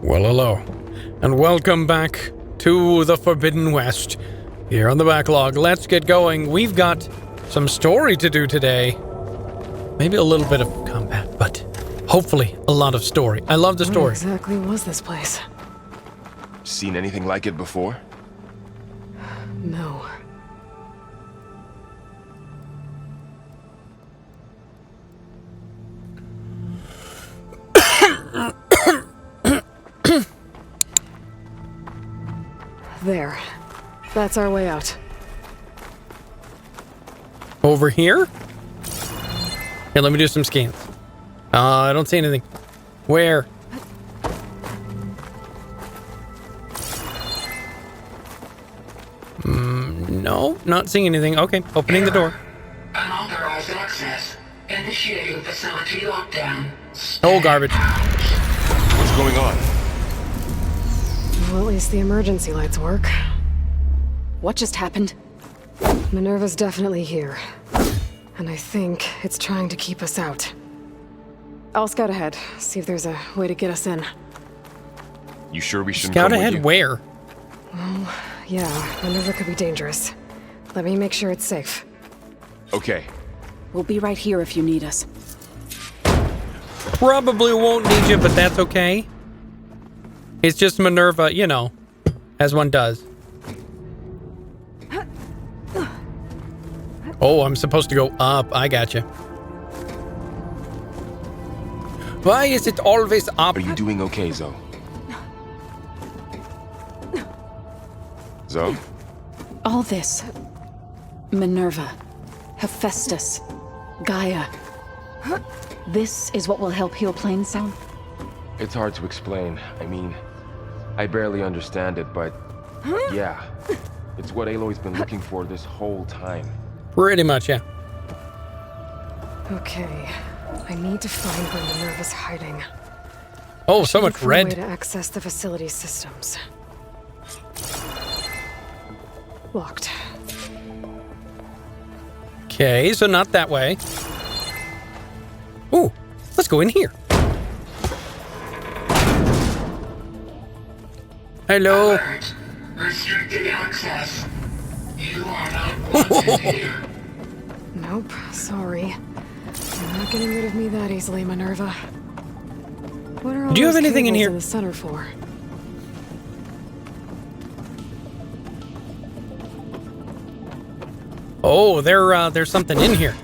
Well, hello, and welcome back to the Forbidden West. Here on the backlog, let's get going. We've got some story to do today. Maybe a little bit of combat, but hopefully a lot of story. I love the story. What exactly was this place? Seen anything like it before? No. There. That's our way out. Over here? Here, let me do some scans. I don't see anything. Where? No, not seeing anything. Okay, opening the door. Unauthorized access. Initiating facility lockdown. Oh, garbage. What's going on? Well, at least the emergency lights work. What just happened? Minerva's definitely here. And I think it's trying to keep us out. I'll scout ahead, see if there's a way to get us in. You sure we shouldn't Scout come with ahead you? where? Well, yeah, Minerva could be dangerous. Let me make sure it's safe. Okay. We'll be right here if you need us. Probably won't need you, but that's okay. It's just Minerva, you know, as one does. Oh, I'm supposed to go up. I gotcha. Why is it always up? Are you doing okay, Zoe? Zoe? All this. Minerva. Hephaestus. Gaia. This is what will help heal Plain Sound? It's hard to explain. I mean, I barely understand it, but yeah. It's what Aloy's been looking for this whole time. Pretty much, yeah. Okay, I need to find where Minerva's hiding. Oh, so Look much for a way red. to access the facility systems. Locked. Okay, so not that way. Ooh, let's go in here. Hello. Alert. Restricted access. You are not wanted here. Nope, sorry. You're not getting rid of me that easily, Minerva. What are all Do you have those anything in cables here? in the center for? Oh, there's something in here.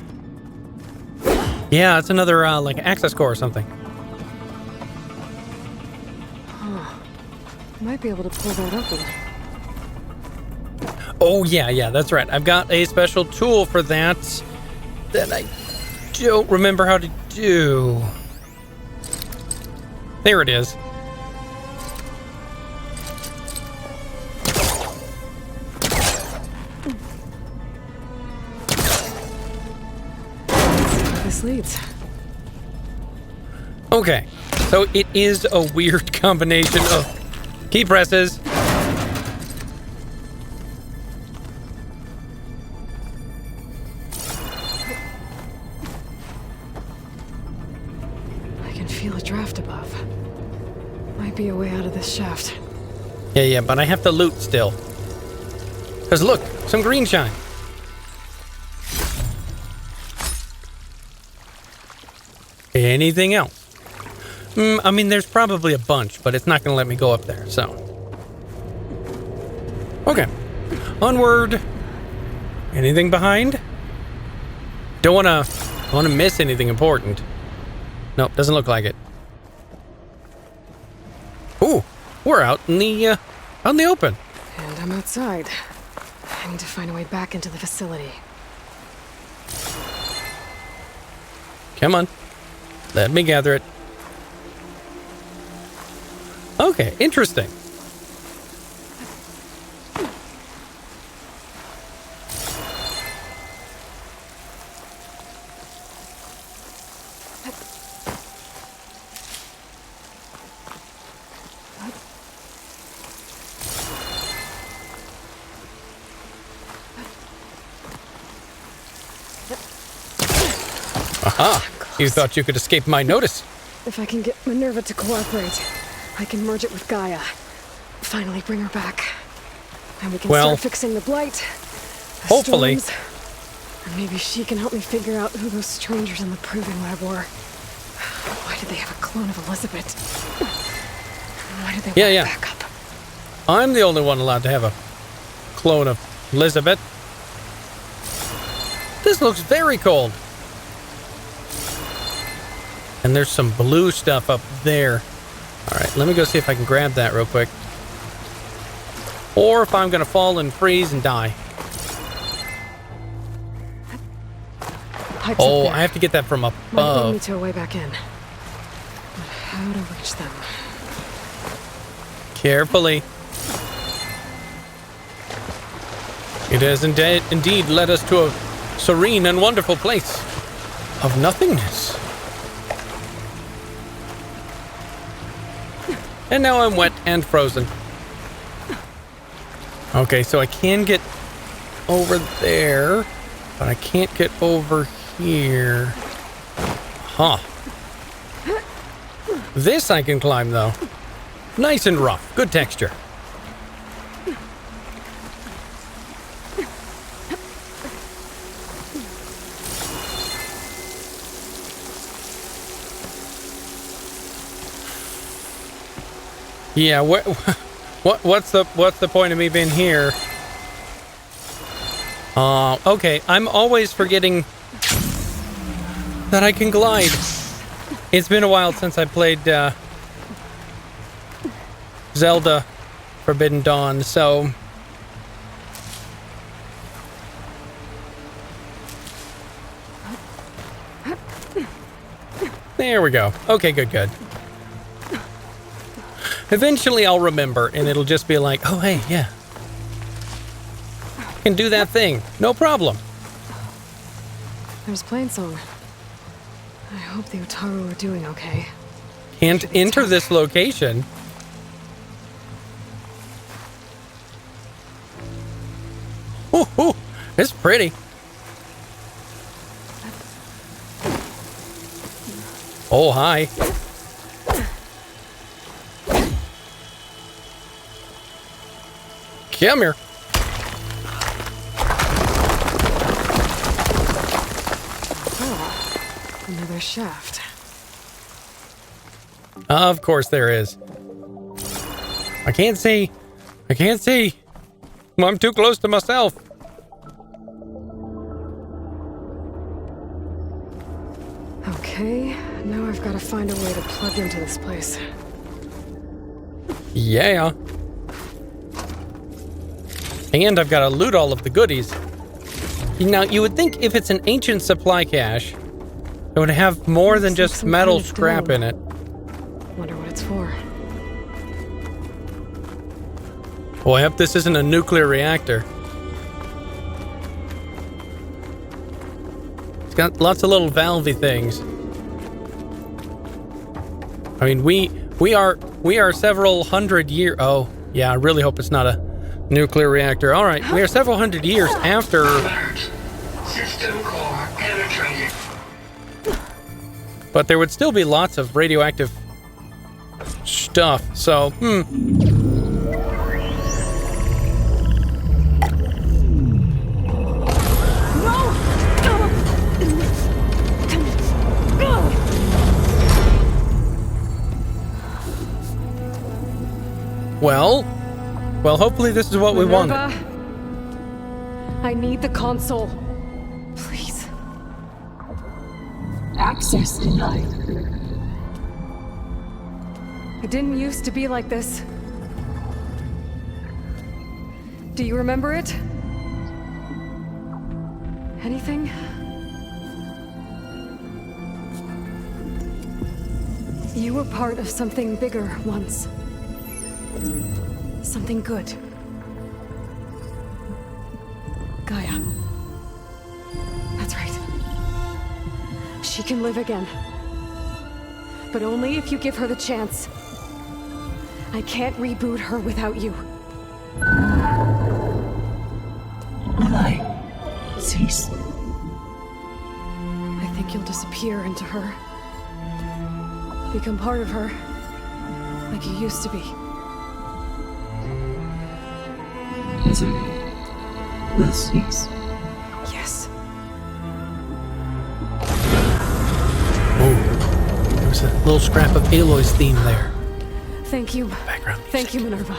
Yeah, it's another like access core or something. Might be able to pull that open. Oh yeah, that's right. I've got a special tool for that I don't remember how to do. There it is. This leads. Okay, so it is a weird combination of key presses. I can feel a draft above. Might be a way out of this shaft. Yeah, but I have to loot still. Because look, some green shine. Anything else? I mean, there's probably a bunch, but it's not going to let me go up there, so. Okay. Onward. Anything behind? Don't want to miss anything important. Nope, doesn't look like it. Ooh, we're out in the open. And I'm outside. I need to find a way back into the facility. Come on. Let me gather it. Okay, interesting. Aha! You thought you could escape my notice. If I can get Minerva to cooperate, I can merge it with Gaia. Finally bring her back. And we can Well, start fixing the blight. The hopefully. storms, and maybe she can help me figure out who those strangers in the proving lab were. Why did they have a clone of Elizabeth? Why did they want backup? I'm the only one allowed to have a clone of Elizabeth. This looks very cold. And there's some blue stuff up there. Alright, let me go see if I can grab that real quick. Or if I'm gonna fall and freeze and die. Pipes Oh, up there. I have to get that from Might lead me above. to a way back in. But how to reach them? Carefully. It has indeed led us to a serene and wonderful place of nothingness. And now I'm wet and frozen. Okay, so I can get over there, but I can't get over here. Huh. This I can climb, though. Nice and rough. Good texture. Yeah, what's the point of me being here? Okay, I'm always forgetting that I can glide. It's been a while since I played Zelda Forbidden Dawn, so there we go. Okay, good. Eventually I'll remember, and it'll just be like, oh, hey, yeah. I can do that thing. No problem. There's Plainsong. I hope the Utaru are doing okay. Can't enter this location. Ooh, it's pretty. Oh, hi. Come here. Another shaft. Of course there is. I can't see. I'm too close to myself. Okay, now I've got to find a way to plug into this place. Yeah. And I've got to loot all of the goodies. Now, you would think if it's an ancient supply cache, it would have more than just some metal kind of scrap stone. in it. Wonder what it's for. Well, I hope this isn't a nuclear reactor. It's got lots of little valvey things. I mean, we are several hundred years. Oh, yeah. I really hope it's not a nuclear reactor. All right, we are several hundred years after. Alert. System core penetrated. But there would still be lots of radioactive stuff. So, Well, hopefully this is what we wanted. Minerva, I need the console. Please. Access denied. It didn't used to be like this. Do you remember it? Anything? You were part of something bigger once. Something good. Gaia. That's right. She can live again. But only if you give her the chance. I can't reboot her without you. Will I cease? I think you'll disappear into her. Become part of her. Like you used to be. Desiree. Will cease. Yes. Oh, there was a little scrap of Aloy's theme there. Thank you. Background music. Thank you, Minerva.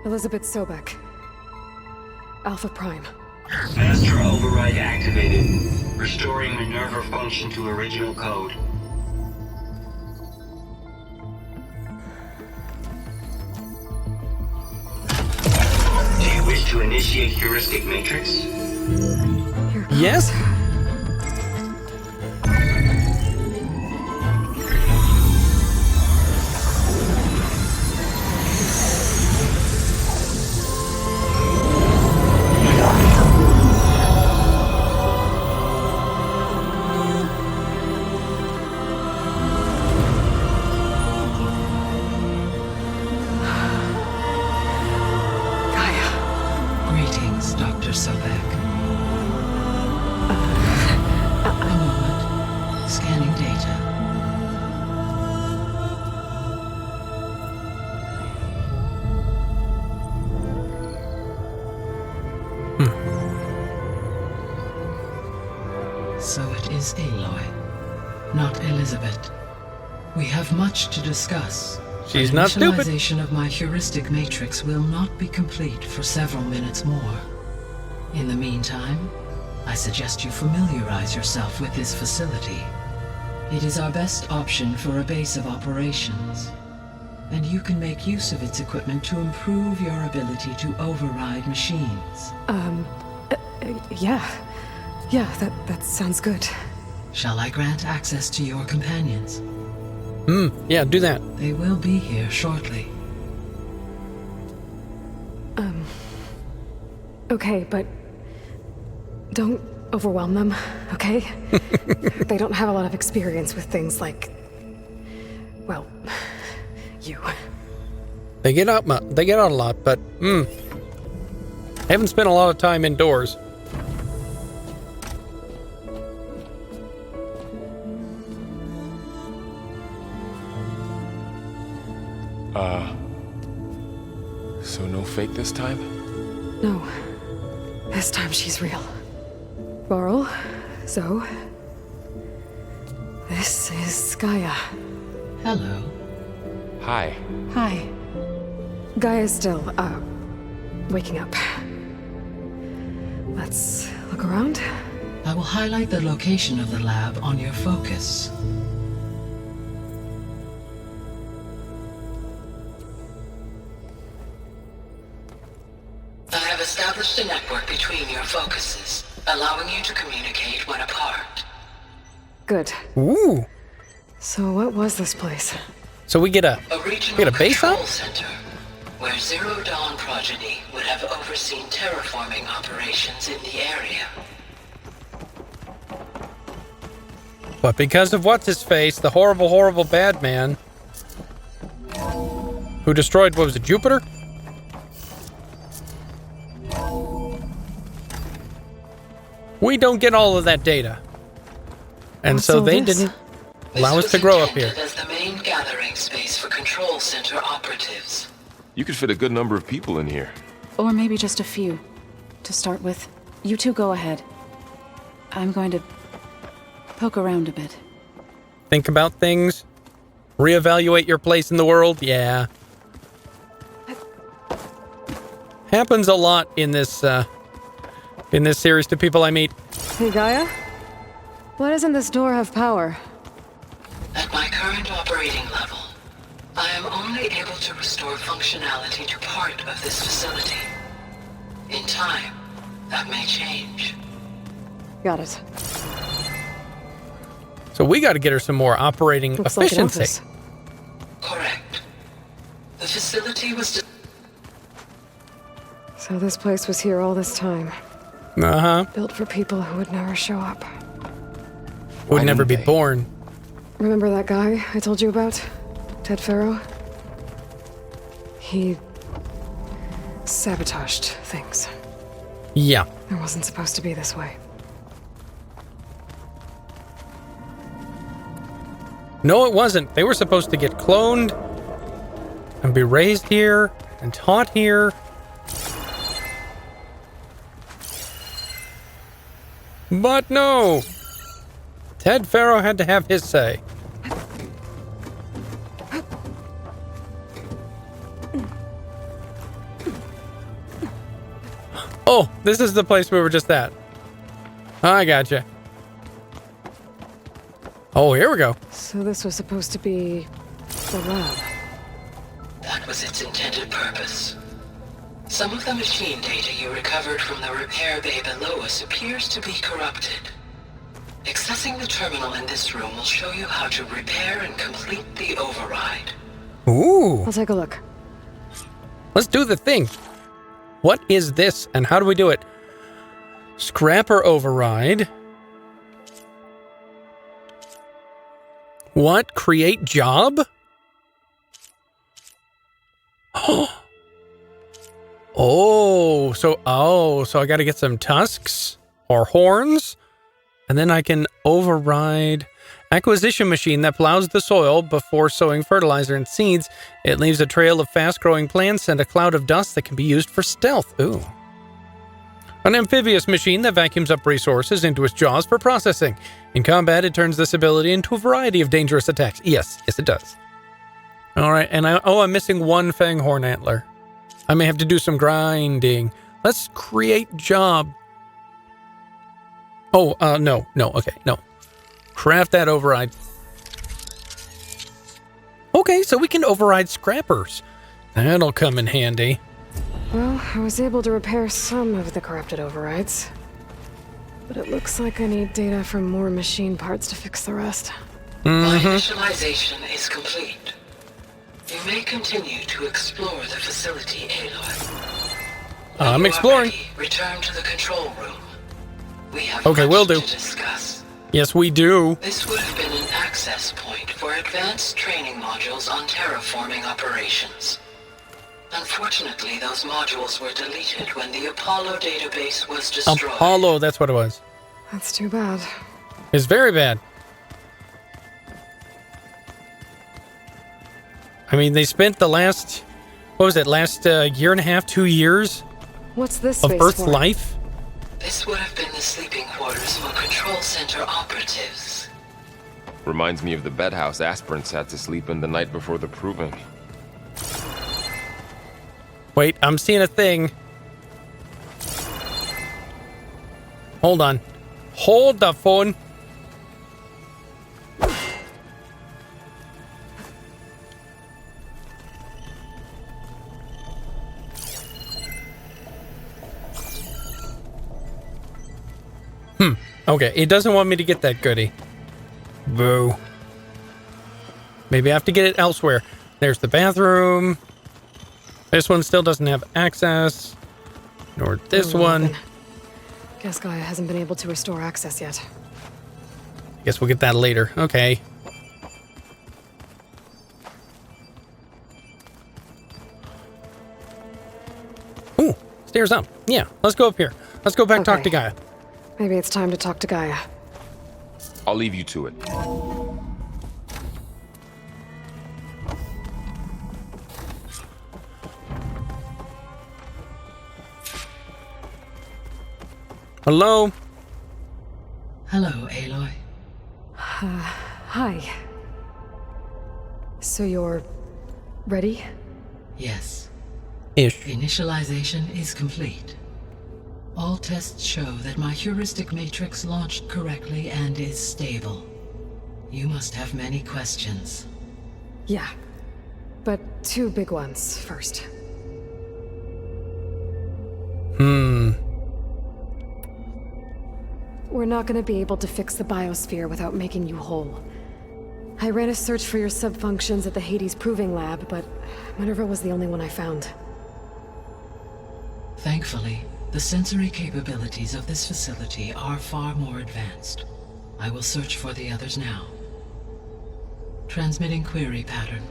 Elizabeth Sobek. Alpha Prime. Master override activated. Restoring Minerva function to original code. Do you wish to initiate heuristic matrix? Here it Yes? comes. Gaia. Greetings, Dr. Sobek. A moment. Scanning data. So it is Aloy, not Elizabeth. We have much to discuss. She's but not stupid. Initialization of my heuristic matrix will not be complete for several minutes more. In the meantime, I suggest you familiarize yourself with this facility. It is our best option for a base of operations, and you can make use of its equipment to improve your ability to override machines. Yeah. Yeah, that sounds good. Shall I grant access to your companions? Yeah, do that. They will be here shortly. Okay, but don't overwhelm them, okay? They don't have a lot of experience with things like, well, you. They get out a lot, but haven't spent a lot of time indoors. So no fake this time? No. This time she's real. Laurel, Zoe. This is Gaia. Hello. Hi. Hi. Gaia's still, waking up. Let's look around. I will highlight the location of the lab on your focus. I have established a network between your focuses, allowing you to communicate when apart. Good. Ooh. So what was this place? So we get a regional base control up? center, where Zero Dawn progeny would have overseen terraforming operations in the area. But because of what's his face, the horrible, horrible bad man who destroyed, what was it, Jupiter? We don't get all of that data. And What's so all they this? didn't allow us to grow up here. As the main gathering space for control center operatives. You could fit a good number of people in here. Or maybe just a few. To start with, you two go ahead. I'm going to poke around a bit. Think about things. Reevaluate your place in the world. Yeah. Happens a lot in this series to people I meet. Hey, Gaia? Why doesn't this door have power? At my current operating level, I am only able to restore functionality to part of this facility. In time, that may change. Got it. So we got to get her some more operating Looks like an efficiency. office. Correct. The facility was So this place was here all this time. Uh-huh. Built for people who would never show up. Would Why never be didn't they? born. Remember that guy I told you about? Ted Farrow? He sabotaged things. Yeah. It wasn't supposed to be this way. No, it wasn't. They were supposed to get cloned and be raised here and taught here. But no! Ted Farrow had to have his say. Oh, this is the place we were just at. I gotcha. Oh, here we go. So this was supposed to be the lab. That was its intended purpose. Some of the machine data you recovered from the repair bay below us appears to be corrupted. Accessing the terminal in this room will show you how to repair and complete the override. Ooh. I'll take a look. Let's do the thing. What is this and how do we do it? Scrapper override. What? Create job? So I got to get some tusks or horns, and then I can override acquisition machine that plows the soil before sowing fertilizer and seeds. It leaves a trail of fast-growing plants and a cloud of dust that can be used for stealth. Ooh. An amphibious machine that vacuums up resources into its jaws for processing. In combat, it turns this ability into a variety of dangerous attacks. Yes, it does. All right, and I'm missing one fanghorn antler. I may have to do some grinding. Let's create job. Oh, no, okay, no. Craft that override. Okay, so we can override scrappers. That'll come in handy. Well, I was able to repair some of the corrupted overrides. But it looks like I need data from more machine parts to fix the rest. My initialization is complete. You may continue to explore the facility, Aloy. I'm exploring. Return to the control room. We have Okay, will do. to discuss. Yes, we do. This would have been an access point for advanced training modules on terraforming operations. Unfortunately, those modules were deleted when the Apollo database was destroyed. Apollo, that's what it was. That's too bad. It's very bad. I mean, they spent the last, year and a half, 2 years What's this of space Earth's for? life? This would have been the sleeping quarters for control center operatives. Reminds me of the bedhouse aspirants had to sleep in the night before the proving. Wait, I'm seeing a thing. Hold on. Hold the phone. Okay, it doesn't want me to get that goodie. Boo. Maybe I have to get it elsewhere. There's the bathroom. This one still doesn't have access. Nor this one. Guess Gaia hasn't been able to restore access yet. Guess we'll get that later. Okay. Ooh, stairs up. Yeah, let's go up here. Let's go back talk to Gaia. Maybe it's time to talk to Gaia. I'll leave you to it. Hello? Hello, Aloy. Hi. So you're ready? Yes. Ish. Initialization is complete. All tests show that my heuristic matrix launched correctly and is stable. You must have many questions. Yeah. But 2 big ones first. We're not going to be able to fix the biosphere without making you whole. I ran a search for your subfunctions at the Hades Proving Lab, but Minerva was the only one I found. Thankfully, the sensory capabilities of this facility are far more advanced. I will search for the others now. Transmitting query pattern.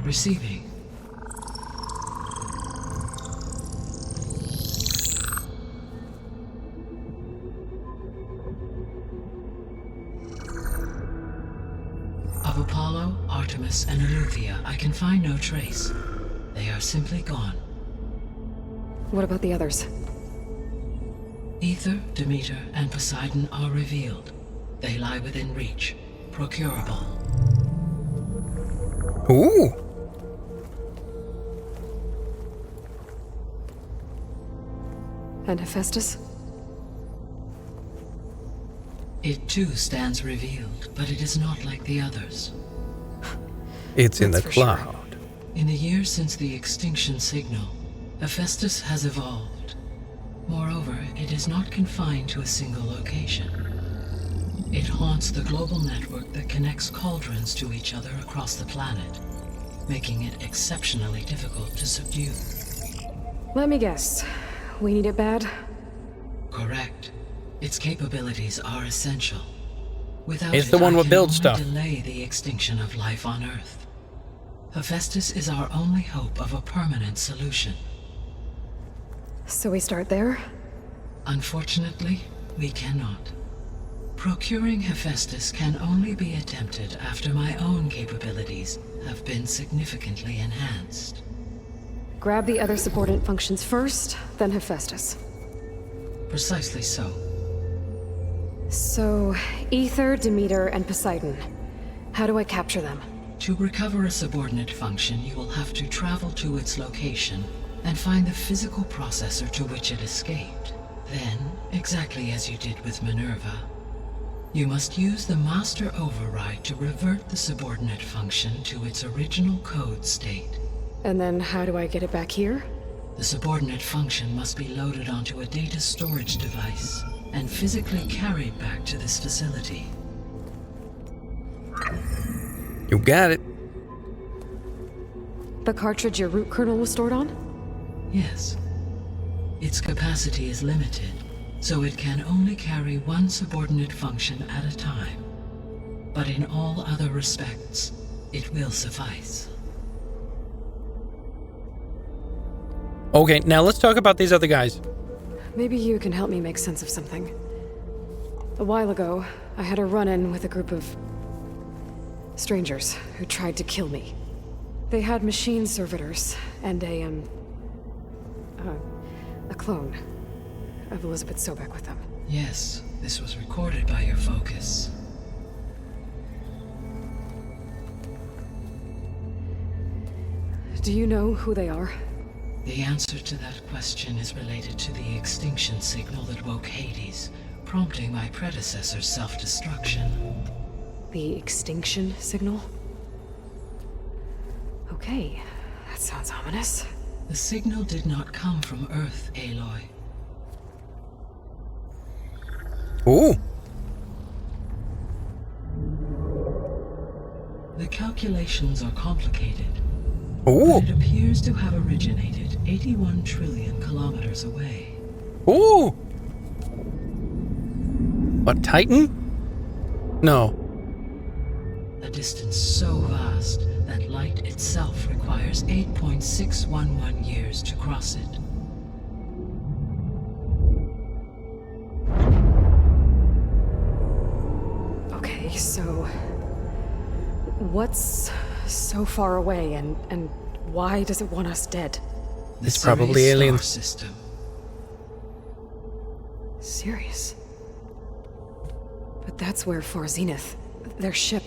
Receiving. Artemis and Eleuthia, I can find no trace. They are simply gone. What about the others? Ether, Demeter, and Poseidon are revealed. They lie within reach. Procurable. Ooh. And Hephaestus? It too stands revealed, but it is not like the others. It's in the That's for sure. cloud. In the years since the extinction signal, Hephaestus has evolved. Moreover, it is not confined to a single location. It haunts the global network that connects cauldrons to each other across the planet, making it exceptionally difficult to subdue. Let me guess. We need it bad? Correct. Its capabilities are essential. Without It's it, the one I with can build only stuff. delay the extinction of life on Earth. Hephaestus is our only hope of a permanent solution. So we start there? Unfortunately, we cannot. Procuring Hephaestus can only be attempted after my own capabilities have been significantly enhanced. Grab the other subordinate functions first, then Hephaestus. Precisely so. So, Ether, Demeter, and Poseidon. How do I capture them? To recover a subordinate function, you will have to travel to its location and find the physical processor to which it escaped. Then, exactly as you did with Minerva, you must use the master override to revert the subordinate function to its original code state. And then how do I get it back here? The subordinate function must be loaded onto a data storage device and physically carried back to this facility. You got it. The cartridge your root kernel was stored on? Yes. Its capacity is limited, so it can only carry one subordinate function at a time. But in all other respects, it will suffice. Okay, now let's talk about these other guys. Maybe you can help me make sense of something. A while ago, I had a run-in with a group of strangers who tried to kill me. They had machine servitors and a clone of Elizabeth Sobek with them. Yes, this was recorded by your focus. Do you know who they are? The answer to that question is related to the extinction signal that woke Hades, prompting my predecessor's self-destruction. The extinction signal? Okay, that sounds ominous. The signal did not come from Earth, Aloy. Ooh. The calculations are complicated, Ooh. but it appears to have originated 81 trillion kilometers away. Ooh. What, Titan? No. A distance so vast that light itself requires 8.611 years to cross it. Okay, so what's so far away and why does it want us dead? The It's probably Sirius aliens. Star system. Serious? But that's where Far Zenith, their ship.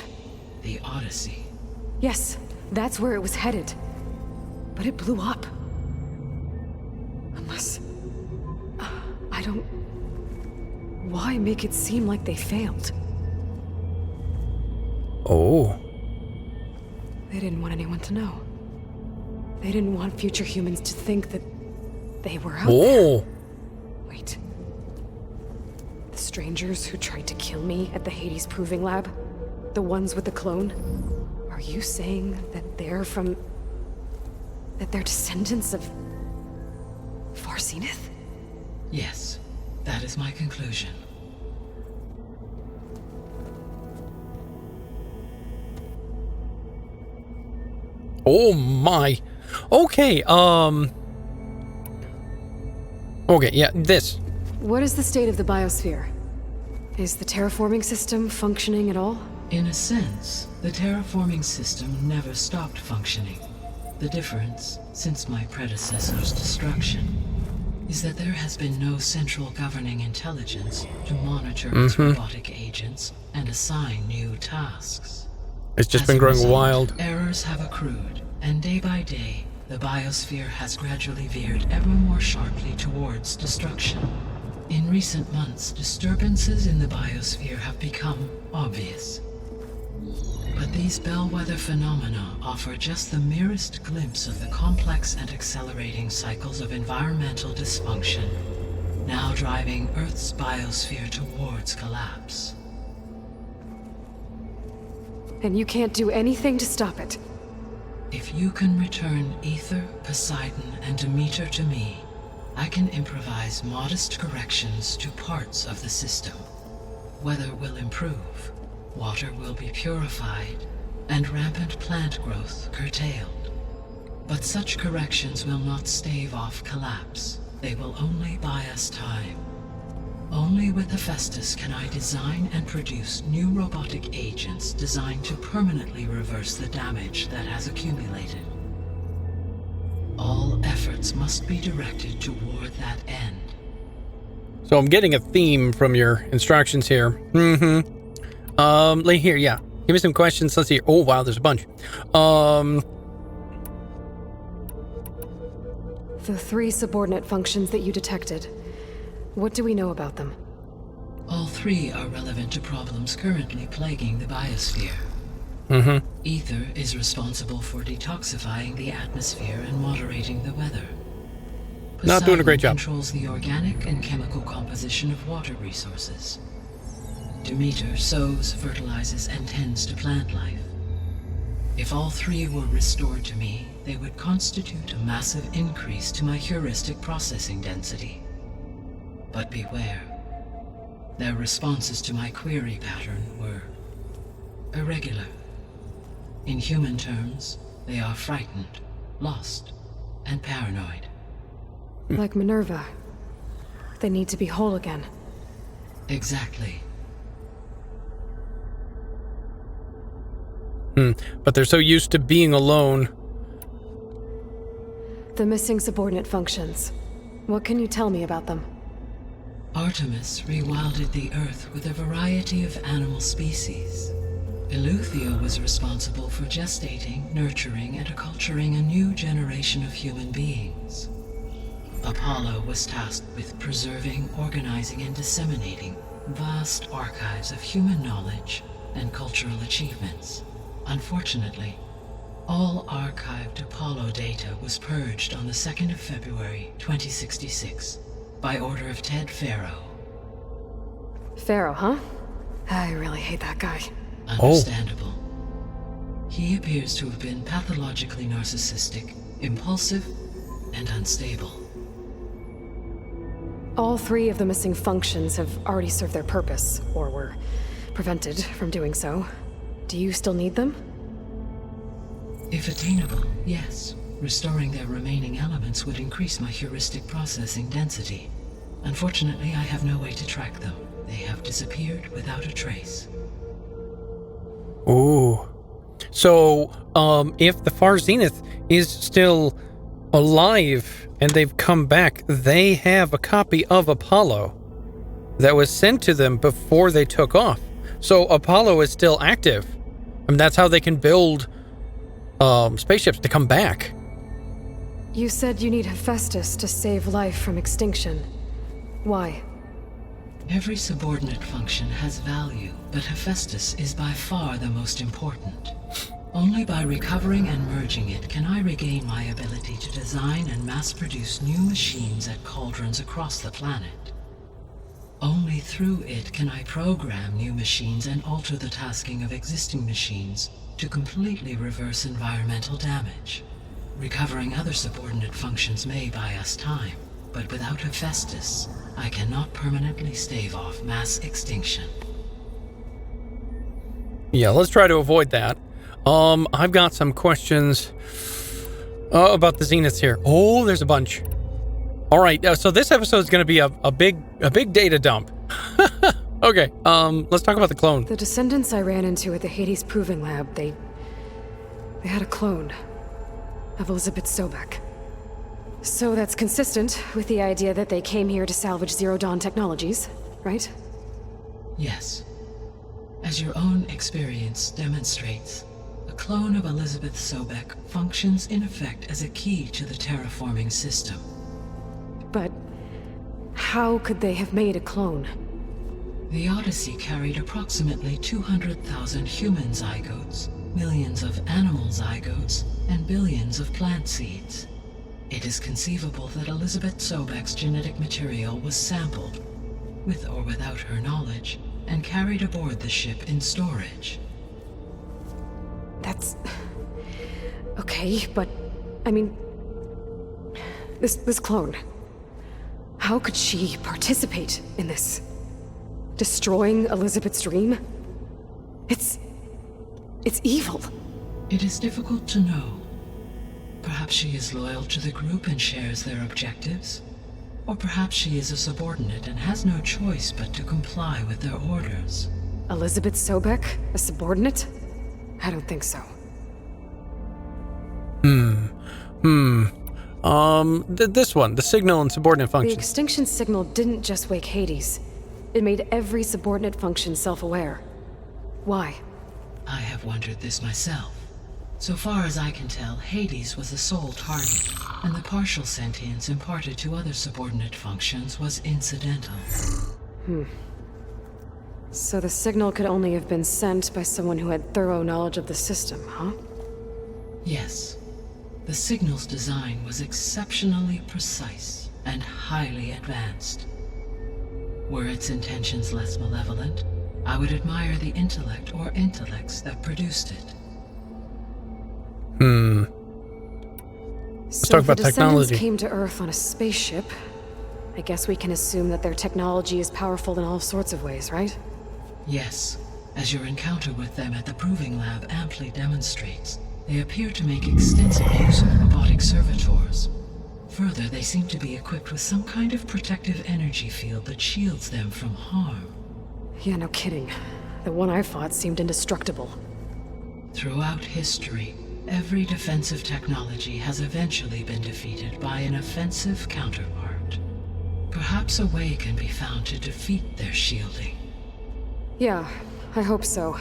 The Odyssey. Yes, that's where it was headed. But it blew up. Unless... I don't... Why make it seem like they failed? Oh. They didn't want anyone to know. They didn't want future humans to think that they were out there. Oh. Wait. The strangers who tried to kill me at the Hades Proving Lab? The ones with the clone? Are you saying that they're from... that they're descendants of... Far Zenith? Yes, that is my conclusion. Oh my. Okay, Okay, yeah, this. What is the state of the biosphere? Is the terraforming system functioning at all? In a sense, the terraforming system never stopped functioning. The difference, since my predecessor's destruction, is that there has been no central governing intelligence to monitor its robotic agents and assign new tasks. It's just As been a growing result, wild. Errors have accrued, and day by day, the biosphere has gradually veered ever more sharply towards destruction. In recent months, disturbances in the biosphere have become obvious. But these bellwether phenomena offer just the merest glimpse of the complex and accelerating cycles of environmental dysfunction, now driving Earth's biosphere towards collapse. And you can't do anything to stop it. If you can return Ether, Poseidon, and Demeter to me, I can improvise modest corrections to parts of the system. Weather will improve, water will be purified, and rampant plant growth curtailed. But such corrections will not stave off collapse. They will only buy us time. Only with Hephaestus can I design and produce new robotic agents designed to permanently reverse the damage that has accumulated. All efforts must be directed toward that end. So I'm getting a theme from your instructions here. Here, yeah. Give me some questions. Let's see. Oh, wow, there's a bunch. The 3 subordinate functions that you detected. What do we know about them? All 3 are relevant to problems currently plaguing the biosphere. Ether is responsible for detoxifying the atmosphere and moderating the weather. Not doing a great job. Controls the organic and chemical composition of water resources. Demeter sows, fertilizes, and tends to plant life. If all 3 were restored to me, they would constitute a massive increase to my heuristic processing density. But beware. Their responses to my query pattern were irregular. In human terms, they are frightened, lost, and paranoid. Like Minerva. They need to be whole again. Exactly. But they're so used to being alone. The missing subordinate functions. What can you tell me about them? Artemis rewilded the Earth with a variety of animal species. Eleuthia was responsible for gestating, nurturing, and acculturating a new generation of human beings. Apollo was tasked with preserving, organizing, and disseminating vast archives of human knowledge and cultural achievements. Unfortunately, all archived Apollo data was purged on the 2nd of February, 2066, by order of Ted Faro. Pharaoh, huh? I really hate that guy. Understandable. He appears to have been pathologically narcissistic, impulsive, and unstable. All 3 of the missing functions have already served their purpose, or were prevented from doing so. Do you still need them? If attainable, yes. Restoring their remaining elements would increase my heuristic processing density. Unfortunately, I have no way to track them. They have disappeared without a trace. Ooh. So, if the Far Zenith is still alive and they've come back, they have a copy of Apollo that was sent to them before they took off. So Apollo is still active. I mean, that's how they can build spaceships to come back. You said you need Hephaestus to save life from extinction. Why? Every subordinate function has value, but Hephaestus is by far the most important. Only by recovering and merging it can I regain my ability to design and mass-produce new machines at cauldrons across the planet. Only through it can I program new machines and alter the tasking of existing machines to completely reverse environmental damage. Recovering other subordinate functions may buy us time, but without Hephaestus, I cannot permanently stave off mass extinction. Yeah, let's try to avoid that. I've got some questions about the Zeniths here. Oh, there's a bunch. All right, so this episode is going to be a big data dump. Okay, let's talk about the clone. The descendants I ran into at the Hades Proving Lab, they had a clone of Elizabeth Sobek. So that's consistent with the idea that they came here to salvage Zero Dawn technologies, right? Yes. As your own experience demonstrates, a clone of Elizabeth Sobek functions in effect as a key to the terraforming system. But how could they have made a clone? The Odyssey carried approximately 200,000 human zygotes, millions of animal zygotes, and billions of plant seeds. It is conceivable that Elizabeth Sobek's genetic material was sampled, with or without her knowledge, and carried aboard the ship in storage. That's... okay, but... I mean... This clone... How could she participate in this? Destroying Elizabeth's dream? It's evil. It is difficult to know. Perhaps she is loyal to the group and shares their objectives. Or perhaps she is a subordinate and has no choice but to comply with their orders. Elizabeth Sobek? A subordinate? I don't think so. This one, the signal and subordinate The functions. extinction signal didn't just wake Hades. It made every subordinate function self-aware. Why? I have wondered this myself. So far as I can tell, Hades was the sole target, and the partial sentience imparted to other subordinate functions was incidental. So the signal could only have been sent by someone who had thorough knowledge of the system, huh? Yes. The signal's design was exceptionally precise and highly advanced. Were its intentions less malevolent, I would admire the intellect or intellects that produced it. Let's talk about the technology. descendants came to Earth on a spaceship. I guess we can assume that their technology is powerful in all sorts of ways, right? Yes. As your encounter with them at the Proving Lab amply demonstrates, they appear to make extensive use of robotic servitors. Further, they seem to be equipped with some kind of protective energy field that shields them from harm. Yeah, no kidding. The one I fought seemed indestructible. Throughout history, every defensive technology has eventually been defeated by an offensive counterpart. Perhaps a way can be found to defeat their shielding. Yeah, I hope so.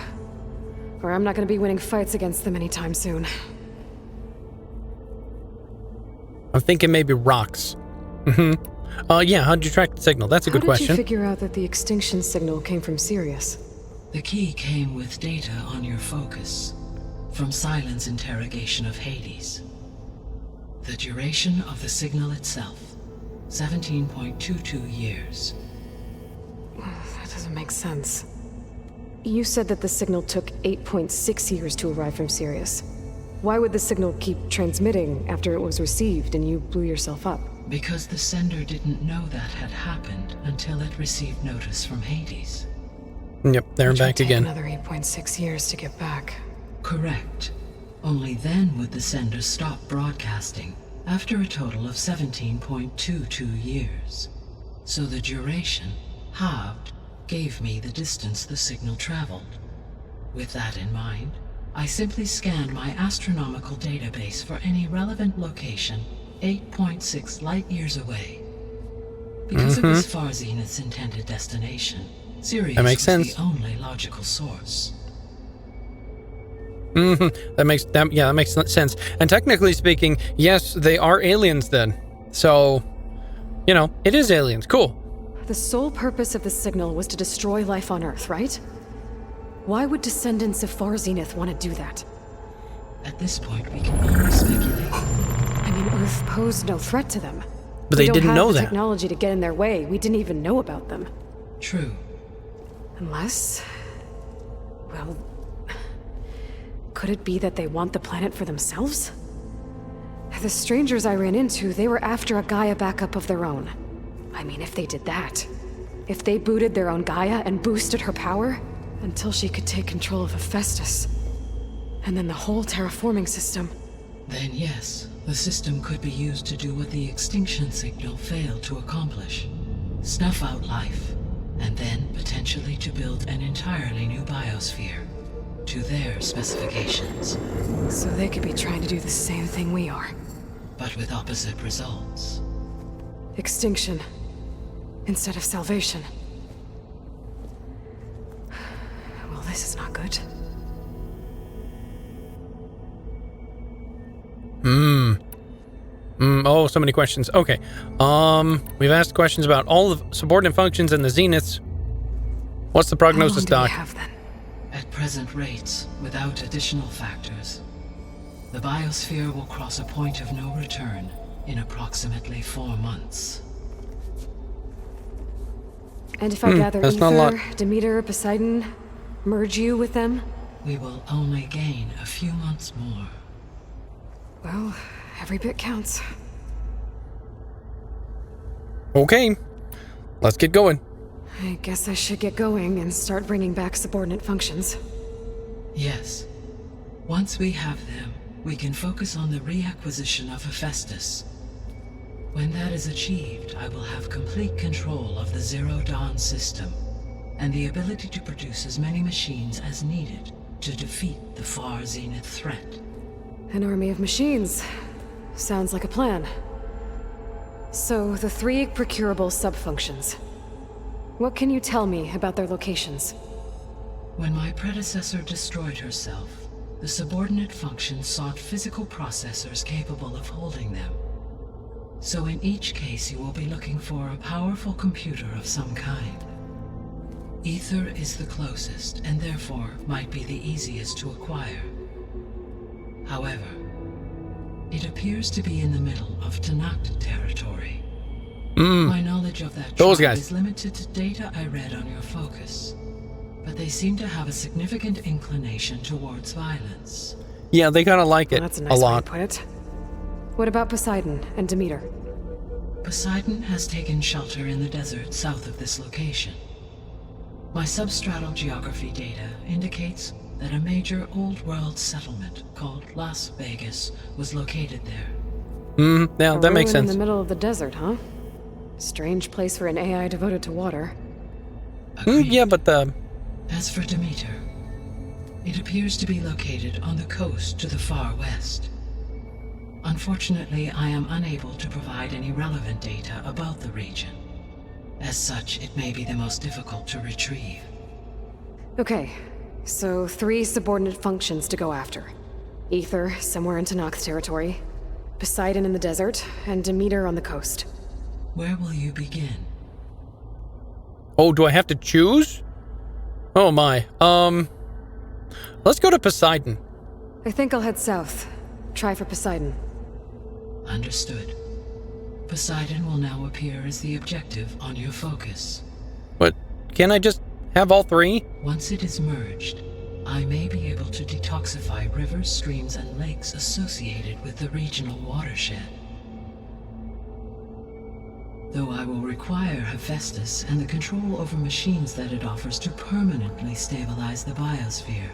Or I'm not gonna be winning fights against them anytime soon. I'm thinking maybe rocks. Yeah, how'd you track the signal? That's a good How did question. you figure out that the extinction signal came from Sirius? The key came with data on your focus, from Silent's interrogation of Hades. The duration of the signal itself, 17.22 years. That doesn't make sense. You said that the signal took 8.6 years to arrive from Sirius. Why would the signal keep transmitting after it was received and you blew yourself up? Because the sender didn't know that had happened until it received notice from Hades. Yep, there and Which would back take again. Another 8.6 years to get back. Correct. Only then would the sender stop broadcasting, after a total of 17.22 years. So the duration, halved, gave me the distance the signal traveled. With that in mind, I simply scanned my astronomical database for any relevant location 8.6 light-years away. Because it was Far Zenith's intended destination, Sirius That makes was sense. the only logical source. That makes sense. And technically speaking, yes, they are aliens then. So, you know, it is aliens. Cool. The sole purpose of the signal was to destroy life on Earth, right? Why would descendants of Far Zenith want to do that? At this point, we can only speculate. I mean, Earth posed no threat to them. But We they didn't don't know have the that. technology to get in their way. We didn't even know about them. True. Unless... well... could it be that they want the planet for themselves? The strangers I ran into, they were after a Gaia backup of their own. I mean, if they did that... if they booted their own Gaia and boosted her power... until she could take control of Hephaestus. And then the whole terraforming system. Then yes, the system could be used to do what the extinction signal failed to accomplish. Snuff out life, and then potentially eventually to build an entirely new biosphere to their specifications, So they could be trying to do the same thing we are. but with opposite results. Extinction. Instead of salvation. Well, this is not good. Oh, so many questions. Okay. We've asked questions about all the subordinate functions and the zeniths. What's the prognosis, How long do Doc? we have then? At present rates, without additional factors, the biosphere will cross a point of no return in approximately 4 months. And if I gather that's not a lot. Ether, Demeter, Poseidon, merge you with them? We will only gain a few months more. Well, every bit counts. Okay. Let's get going. I guess I should get going and start bringing back subordinate functions. Yes. Once we have them, we can focus on the reacquisition of Hephaestus. When that is achieved, I will have complete control of the Zero Dawn system, and the ability to produce as many machines as needed to defeat the far zenith threat. An army of machines. Sounds like a plan. So, the 3 procurable subfunctions. What can you tell me about their locations? When my predecessor destroyed herself, the subordinate functions sought physical processors capable of holding them. So in each case you will be looking for a powerful computer of some kind. Ether is the closest, and therefore might be the easiest to acquire. However, it appears to be in the middle of Tanakh territory. My knowledge of that Those tribe guys. is limited to data I read on your focus, but they seem to have a significant inclination towards violence. Yeah, they kind of like it That's a a nice way to lot. put it. What about Poseidon and Demeter? Poseidon has taken shelter in the desert south of this location. My substratal geography data indicates that a major old world settlement called Las Vegas was located there. Yeah, A that makes ruin sense. in the middle of the desert, huh? Strange place for an AI devoted to water. Agreed. Yeah, but the... As for Demeter, it appears to be located on the coast to the far west. Unfortunately, I am unable to provide any relevant data about the region. As such, it may be the most difficult to retrieve. Okay, so 3 subordinate functions to go after. Ether, somewhere in Tanakh territory. Poseidon in the desert, and Demeter on the coast. Where will you begin? Oh, do I have to choose? Oh my. Let's go to Poseidon. I think I'll head south. Try for Poseidon. Understood. Poseidon will now appear as the objective on your focus. But can I just have all 3? Once it is merged, I may be able to detoxify rivers, streams, and lakes associated with the regional watershed. Though I will require Hephaestus and the control over machines that it offers to permanently stabilize the biosphere.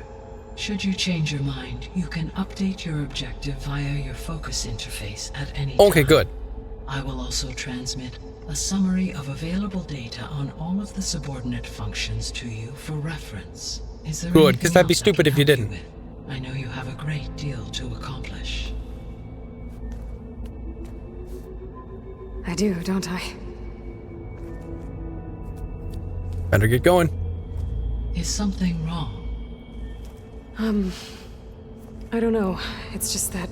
Should you change your mind, you can update your objective via your focus interface at any time. Okay, good. I will also transmit a summary of available data on all of the subordinate functions to you for reference. Is there Good, anything 'cause that'd be else I stupid can if you help didn't. with? I know you have a great deal to accomplish. I do, don't I? Better get going. Is something wrong? I don't know. It's just that...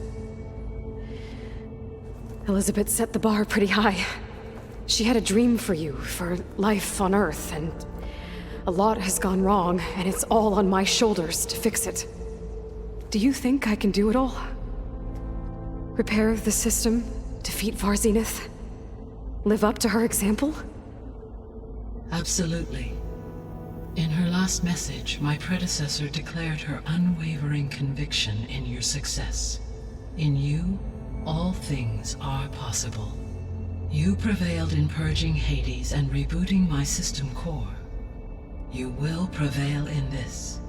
Elizabeth set the bar pretty high. She had a dream for you, for life on Earth, and a lot has gone wrong, and it's all on my shoulders to fix it. Do you think I can do it all? Repair the system, defeat Varzenith, live up to her example? Absolutely. In her last message, my predecessor declared her unwavering conviction in your success. In you, all things are possible. You prevailed in purging Hades and rebooting my system core. You will prevail in this.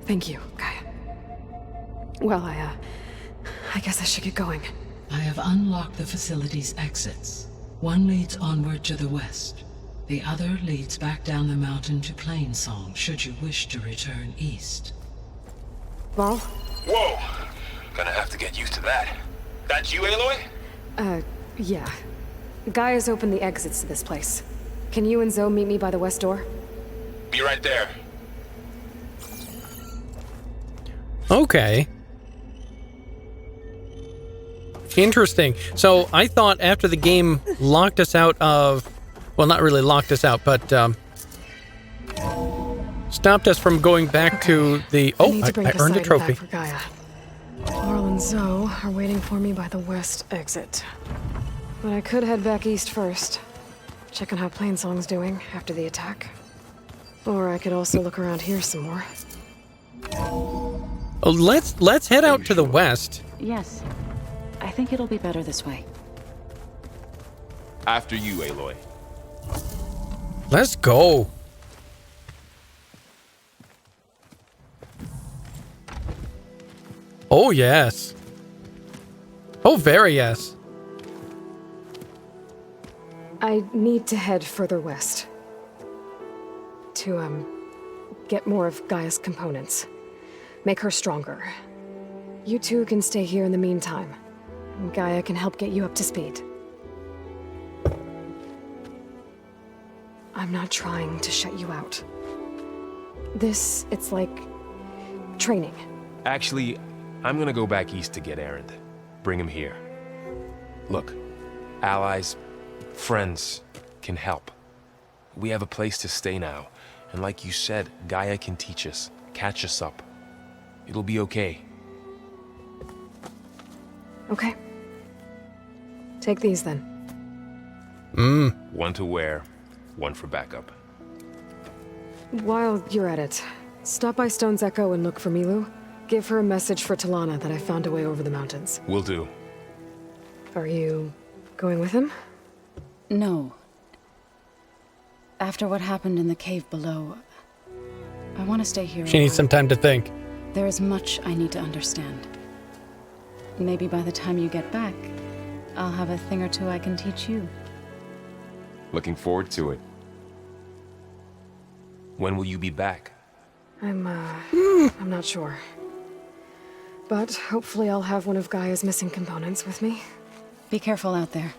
Thank you, Gaia. Well, I guess I should get going. I have unlocked the facility's exits. One leads onward to the west. The other leads back down the mountain to Plainsong, should you wish to return east. Ball? Whoa! Gonna have to get used to that. That's you, Aloy? Yeah. Gaia's opened the exits to this place. Can you and Zoe meet me by the west door? Be right there. Okay. Interesting. So I thought after the game locked us out of... Well, not really locked us out, but stopped us from going back to the... Oh, I earned a trophy. For Gaia. Laurel and Zoe are waiting for me by the west exit. But I could head back east first. Check on how Plainsong's doing after the attack. Or I could also look around here some more. Oh, let's head out to the west. Yes. I think it'll be better this way. After you, Aloy. Let's go. Oh, yes. Oh, very yes. I need to head further west. To, get more of Gaia's components. Make her stronger. You two can stay here in the meantime. And Gaia can help get you up to speed. I'm not trying to shut you out. It's like... training. Actually, I'm gonna go back east to get Erend. Bring him here. Look, allies, friends can help. We have a place to stay now, and like you said, Gaia can teach us, catch us up. It'll be okay. Okay. Take these then. One to wear, one for backup. While you're at it, stop by Stone's Echo and look for Milu. Give her a message for Talana that I found a way over the mountains. Will do. Are you going with him? No. After what happened in the cave below, I want to stay here. She needs some time to think. There is much I need to understand. Maybe by the time you get back, I'll have a thing or two I can teach you. Looking forward to it. When will you be back? I'm not sure. But hopefully I'll have one of Gaia's missing components with me. Be careful out there.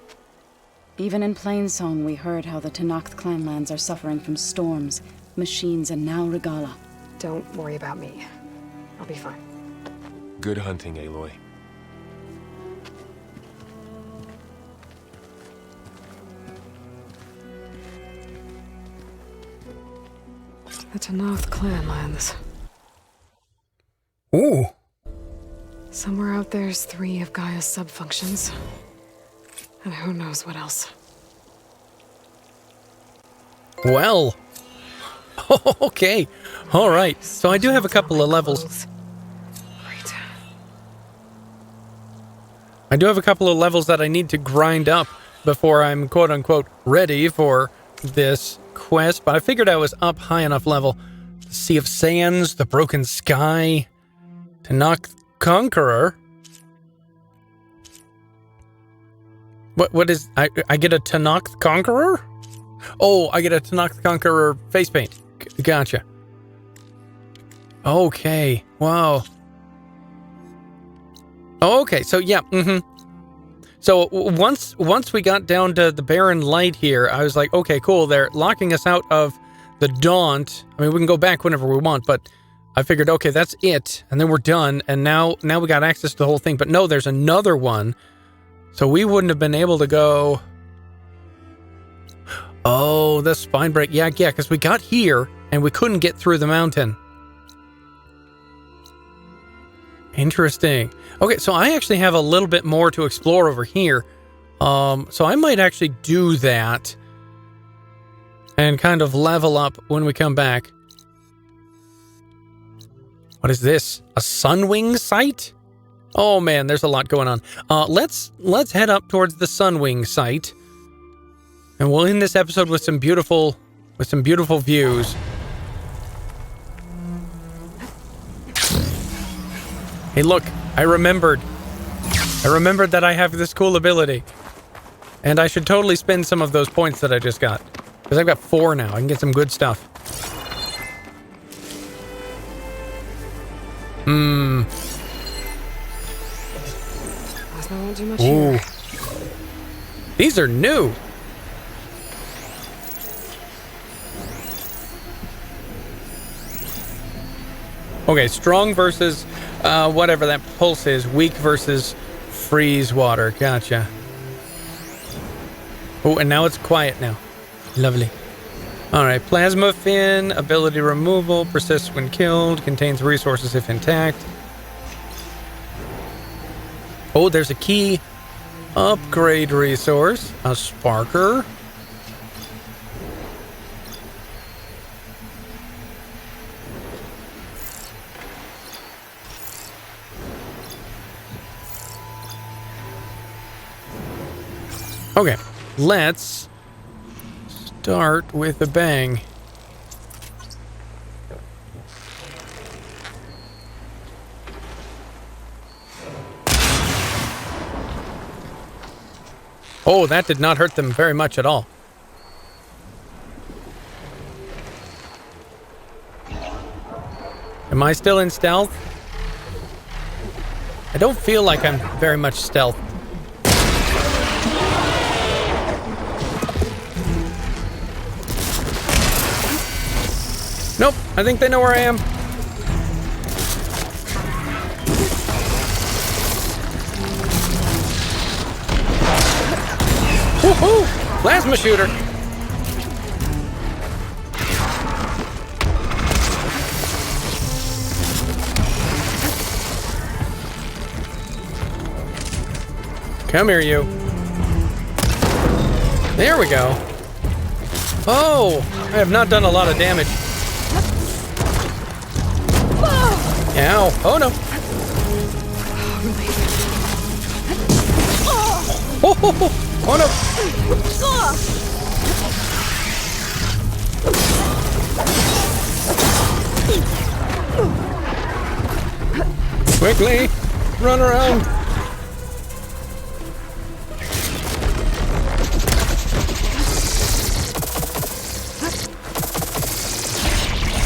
Even in Plainsong, we heard how the Tenakth clanlands are suffering from storms, machines, and now Regala. Don't worry about me. I'll be fine. Good hunting, Aloy. The Tenakth clanlands. Ooh. Somewhere out there's 3 of Gaia's subfunctions. And who knows what else. Well. Okay. All right. So I do have a couple of levels. Great. I do have a couple of levels that I need to grind up before I'm quote-unquote ready for this quest, but I figured I was up high enough level. The Sea of Sands, the Broken Sky, Tenakth Conqueror. What is... I get a Tenakth Conqueror? Oh, I get a Tenakth Conqueror face paint. Gotcha. Okay. Wow. Okay, so yeah, So once we got down to the Barren Light here, I was like, okay, cool, they're locking us out of the Daunt. I mean, we can go back whenever we want, but I figured, okay, that's it, and then we're done, and now we got access to the whole thing. But no, there's another one, so we wouldn't have been able to go... Oh, the spine break. Yeah, because we got here, and we couldn't get through the mountain. Interesting. Okay, so I actually have a little bit more to explore over here. So I might actually do that and kind of level up when we come back. What is this? A Sunwing site? Oh man, there's a lot going on. Let's head up towards the Sunwing site. And we'll end this episode with some beautiful views. Hey, look, I remembered that I have this cool ability. And I should totally spend some of those points that I just got. Because I've got 4 now. I can get some good stuff. Guess I won't do much Ooh. here. These are new. Okay, strong versus whatever that pulse is. Weak versus freeze water. Gotcha. Oh, and now it's quiet now. Lovely. All right, plasma fin, ability removal, persists when killed, contains resources if intact. Oh, there's a key upgrade resource, a sparker. Okay, let's start with a bang. Oh, that did not hurt them very much at all. Am I still in stealth? I don't feel like I'm very much stealth. Nope, I think they know where I am. Woohoo! Plasma shooter. Come here, you. There we go. Oh, I have not done a lot of damage. Ow. Oh, no. Oh, oh, oh. Oh, no. Quickly. Run around.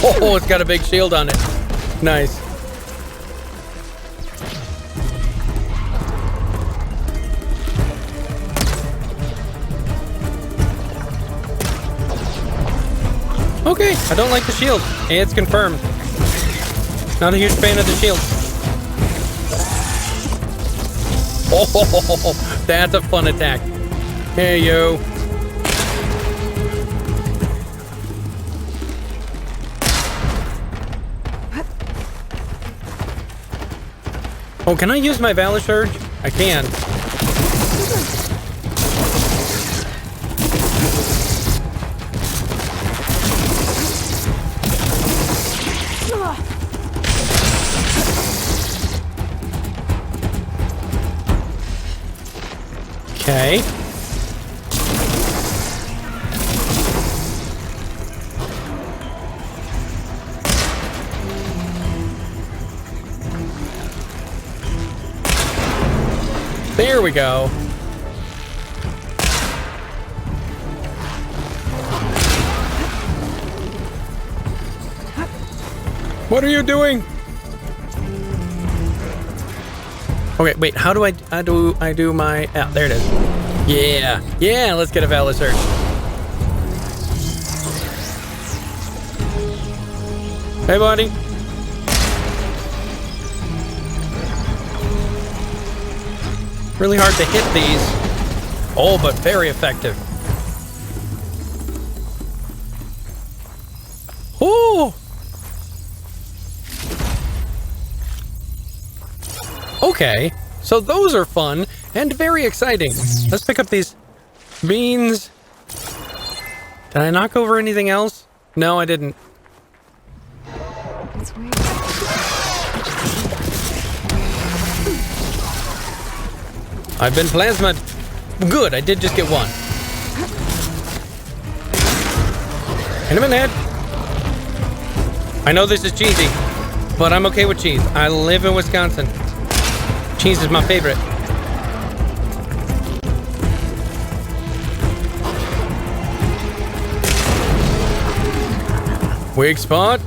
Oh, it's got a big shield on it. Nice. Okay, I don't like the shield. It's confirmed. Not a huge fan of the shield. Oh, that's a fun attack. Hey, yo. Oh, can I use my Valor Surge? I can. Okay. There we go. What are you doing? Okay, wait, how do I do my... Oh, there it is. Yeah. Yeah, let's get a Valor Surge. Hey, buddy. Really hard to hit these. Oh, but very effective. Oh! Okay, so those are fun and very exciting. Let's pick up these beans. Did I knock over anything else? No, I didn't. That's weird. I've been plasmid. Good, I did just get one. Hit him in the head. I know this is cheesy, but I'm okay with cheese. I live in Wisconsin. Cheese is my favorite. Weak spot.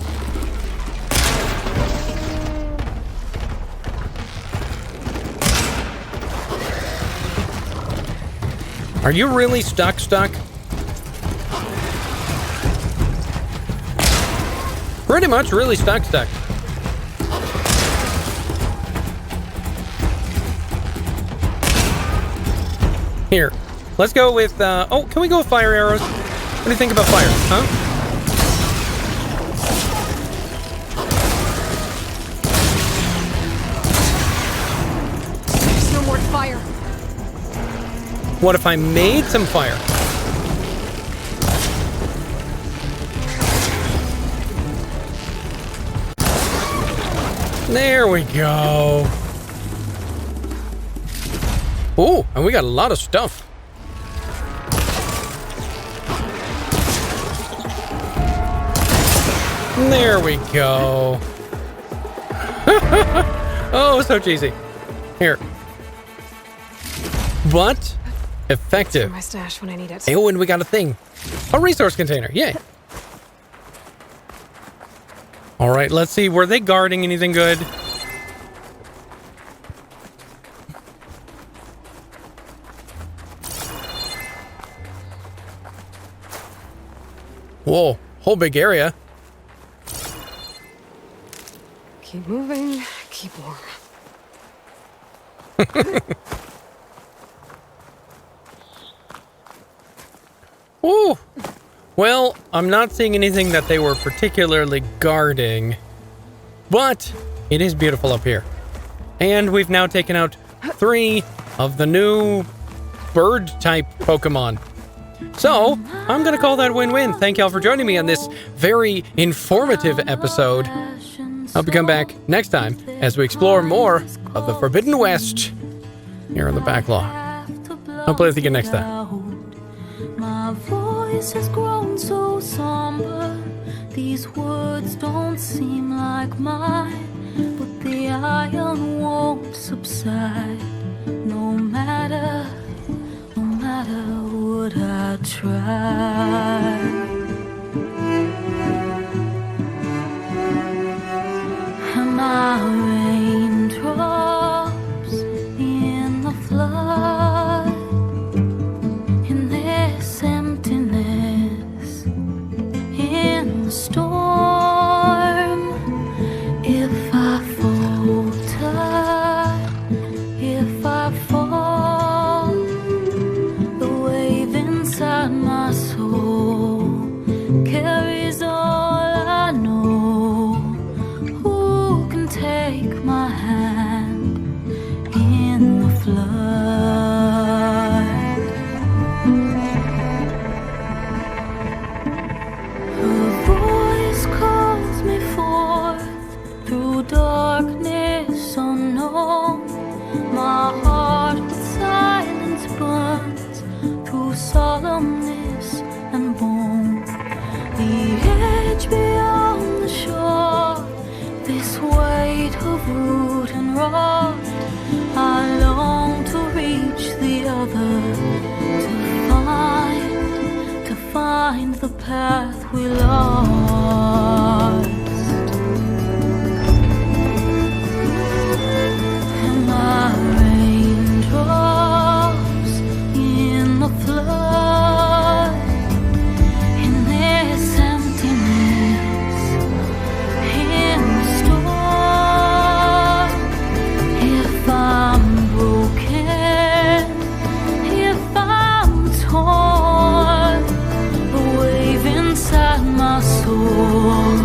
Are you really stuck? Pretty much really stuck. Here, let's go with, oh, can we go with fire arrows? What do you think about fire, huh? There's no more fire. What if I made some fire? There we go. Oh, and we got a lot of stuff. There we go. Oh, so cheesy. Here. But effective. My stash when I need it. Oh, and we got a thing. A resource container. Yay. All right, let's see. Were they guarding anything good? Whoa, whole big area. Keep moving, keep warm. Ooh. Well, I'm not seeing anything that they were particularly guarding, but it is beautiful up here. And we've now taken out 3 of the new bird-type Pokemon. So, I'm going to call that win-win. Thank y'all for joining me on this very informative episode. Hope you come back next time as we explore more of the Forbidden West here on the BackLog. I'll play with you again next time. My voice has grown so somber. These words don't seem like mine, but the iron won't subside. No matter what I try. And my raindrops in the flood, in this emptiness, in the storm. If I falter, if I fall, the wave inside my soul carries all I know. Who can take my hand in the flood? Her voice calls me forth through darkness unknown. My heart with silence burns through solemnness and bone. The edge beyond the shore, this weight of root and rot. I long to reach the other, to find the path we lost. And my raindrops in the flood, in this emptiness, in the storm. If I'm broken, if I'm torn, a wave inside my soul